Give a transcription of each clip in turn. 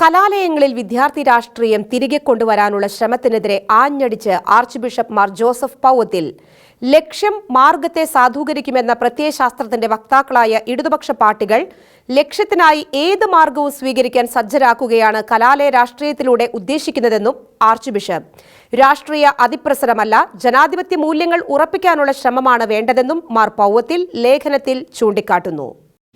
കലാലയങ്ങളിൽ വിദ്യാർത്ഥി രാഷ്ട്രീയം തിരികെ കൊണ്ടുവരാനുള്ള ശ്രമത്തിനെതിരെ ആഞ്ഞടിച്ച് ആർച്ച് ബിഷപ്പ് മാർ ജോസഫ് പൗവത്തിൽ ലക്ഷ്യം മാർഗത്തെ സാധൂകരിക്കുമെന്ന പ്രത്യയശാസ്ത്രത്തിന്റെ വക്താക്കളായ ഇടതുപക്ഷ പാർട്ടികൾ ലക്ഷ്യത്തിനായി ഏത് മാർഗവും സ്വീകരിക്കാൻ സജ്ജരാക്കുകയാണ് കലാലയ രാഷ്ട്രീയത്തിലൂടെ ഉദ്ദേശിക്കുന്നതെന്നും ആർച്ച് ബിഷപ്പ് രാഷ്ട്രീയ അതിപ്രസരമല്ല, ജനാധിപത്യ മൂല്യങ്ങൾ ഉറപ്പിക്കാനുള്ള ശ്രമമാണ് വേണ്ടതെന്നും മാർ പൗവത്തിൽ ലേഖനത്തിൽ ചൂണ്ടിക്കാട്ടുന്നു.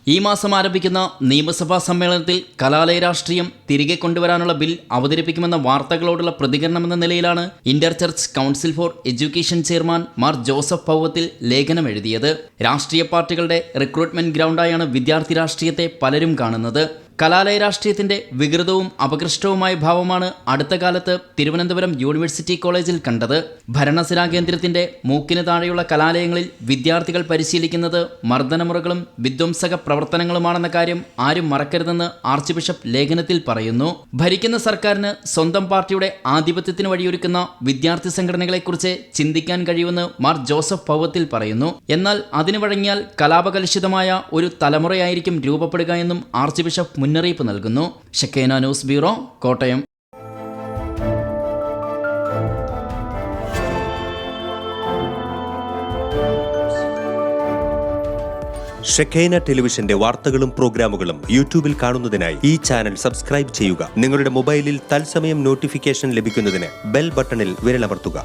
ഈ മാസം ആരംഭിക്കുന്ന നിയമസഭാ സമ്മേളനത്തിൽ കലാലയ രാഷ്ട്രീയം തിരികെ കൊണ്ടുവരാനുള്ള ബിൽ അവതരിപ്പിക്കുമെന്ന വാർത്തകളോടുള്ള പ്രതികരണമെന്ന നിലയിലാണ് Inter Church Council for Education chairman Mar Joseph Powathil ലേഖനം എഴുതിയത്. രാഷ്ട്രീയ പാർട്ടികളുടെ റിക്രൂട്ട്മെന്റ് ഗ്രൗണ്ടായാണ് വിദ്യാർത്ഥി രാഷ്ട്രീയത്തെ പലരും കാണുന്നത്. കലാലയ രാഷ്ട്രീയത്തിന്റെ വികൃതവും അപകൃഷ്ടവുമായ ഭാവമാണ് അടുത്ത കാലത്ത് തിരുവനന്തപുരം യൂണിവേഴ്സിറ്റി കോളേജിൽ കണ്ടത്. ഭരണസിരാ കേന്ദ്രത്തിന്റെ മൂക്കിന് താഴെയുള്ള കലാലയങ്ങളിൽ വിദ്യാർത്ഥികൾ പരിശീലിക്കുന്നത് മർദ്ദനമുറകളും വിധ്വംസക പ്രവർത്തനങ്ങളുമാണെന്ന കാര്യം ആരും മറക്കരുതെന്ന് ആർച്ച് ബിഷപ്പ് ലേഖനത്തിൽ പറയുന്നു. ഭരിക്കുന്ന സർക്കാരിന് സ്വന്തം പാർട്ടിയുടെ ആധിപത്യത്തിന് വഴിയൊരുക്കുന്ന വിദ്യാർത്ഥി സംഘടനകളെക്കുറിച്ച് ചിന്തിക്കാൻ കഴിയുമെന്ന് മാർ ജോസഫ് പൗവത്തിൽ പറയുന്നു. എന്നാൽ അതിന് വഴങ്ങിയാൽ കലാപകലുഷിതമായ ഒരു തലമുറയായിരിക്കും രൂപപ്പെടുക എന്നും ആർച്ച് ബിഷപ്പ് മുന്നറിയിപ്പ് നൽകുന്നു. ഷെക്കേന ന്യൂസ് ബ്യൂറോ, കോട്ടയം. ഷെക്കേന ടെലിവിഷന്റെ വാർത്തകളും പ്രോഗ്രാമുകളും യൂട്യൂബിൽ കാണുന്നതിനായി ഈ ചാനൽ സബ്സ്ക്രൈബ് ചെയ്യുക. നിങ്ങളുടെ മൊബൈലിൽ തത്സമയം നോട്ടിഫിക്കേഷൻ ലഭിക്കുന്നതിന് ബെൽ ബട്ടണിൽ വിരലമർത്തുക.